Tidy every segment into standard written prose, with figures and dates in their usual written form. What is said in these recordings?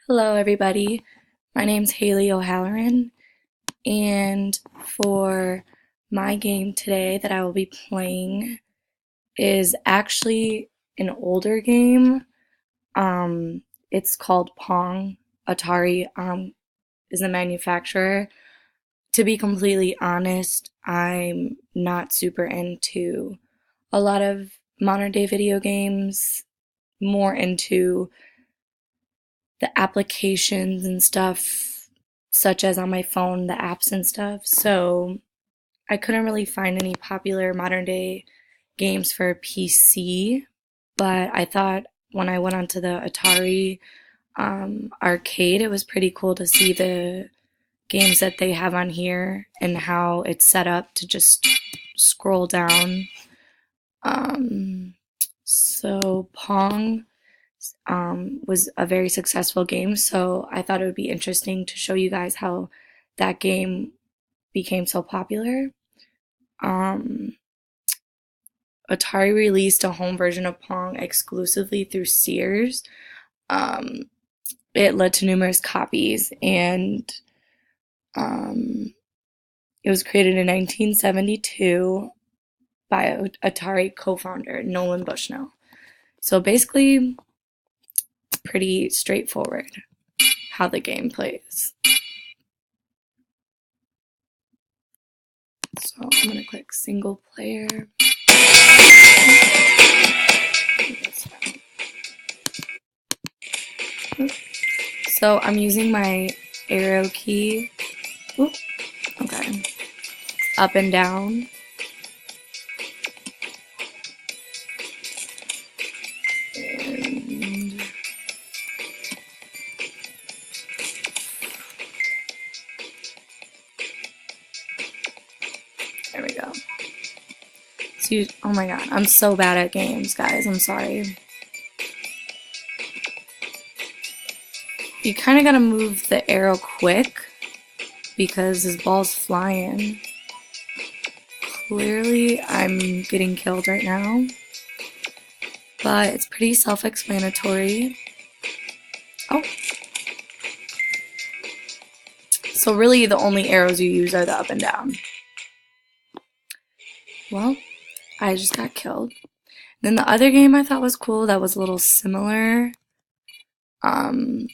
Hello, everybody. My name's Haley O'Halloran, and for my game today that I will be playing is actually an older game. It's called Pong. Atari is the manufacturer. To be completely honest, I'm not super into a lot of modern day video games, more into the applications and stuff, such as on my phone, the apps and stuff. So I couldn't really find any popular modern day games for PC, but I thought when I went onto the Atari arcade, it was pretty cool to see the games that they have on here and how it's set up to just scroll down. Um, so Pong was a very successful game, so I thought it would be interesting to show you guys how that game became so popular. Um, Atari released a home version of Pong exclusively through Sears. Um, it led to numerous copies, and um, it was created in 1972 by Atari co-founder Nolan Bushnell. So basically, pretty straightforward how the game plays. So I'm gonna click single player. So I'm using my arrow key. Oop, okay. Up and down. And there we go. So oh my god, I'm so bad at games, guys. I'm sorry. You kind of gotta move the arrow quick because his ball's flying. Clearly, I'm getting killed right now, but it's pretty self-explanatory. Oh. So really, the only arrows you use are the up and down. Well, I just got killed. Then the other game I thought was cool that was a little similar.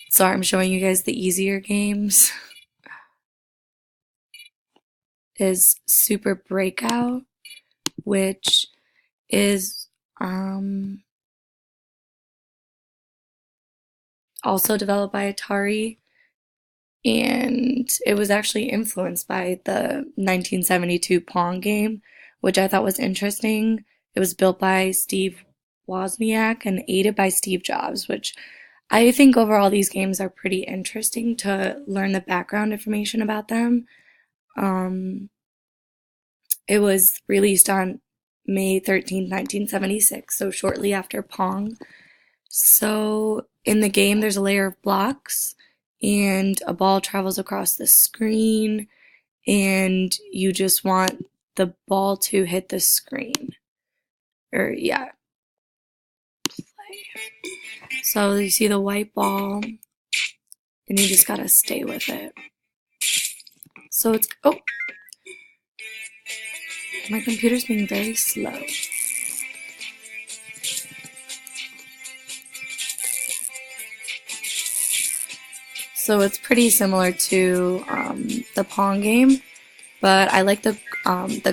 Sorry, I'm showing you guys the easier games. Is Super Breakout, which is also developed by Atari, and it was actually influenced by the 1972 Pong game, which I thought was interesting. It was built by Steve Wozniak and aided by Steve Jobs, which I think overall these games are pretty interesting to learn the background information about them. Um, it was released on May 13th, 1976, so shortly after Pong. So in the game, there's a layer of blocks, and a ball travels across the screen, and you just want the ball to hit the screen. Or, yeah. So you see the white ball, and you just gotta stay with it. So it's, oh, my computer's being very slow. So it's pretty similar to the Pong game, but I like the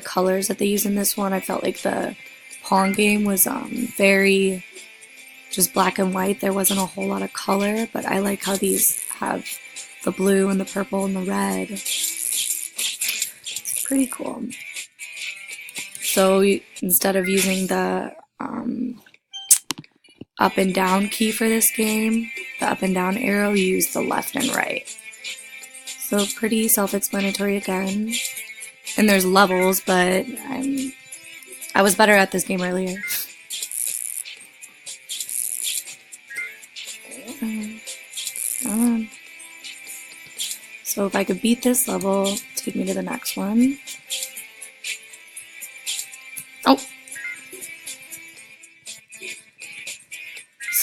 colors that they use in this one. I felt like the Pong game was very just black and white. There wasn't a whole lot of color, but I like how these have the blue and the purple and the red. It's pretty cool. So instead of using the up and down key for this game, the up and down arrow, you use the left and right. So pretty self-explanatory again. And there's levels, but I was better at this game earlier. So if I could beat this level, take me to the next one. Oh!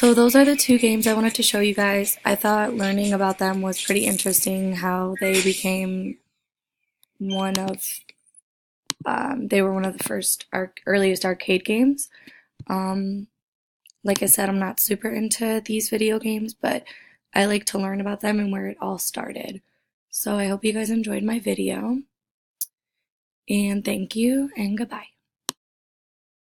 So those are the two games I wanted to show you guys. I thought learning about them was pretty interesting, how they became one of, they were one of the first, earliest arcade games. Um, like I said, I'm not super into these video games, but I like to learn about them and where it all started. So I hope you guys enjoyed my video, and thank you, and goodbye.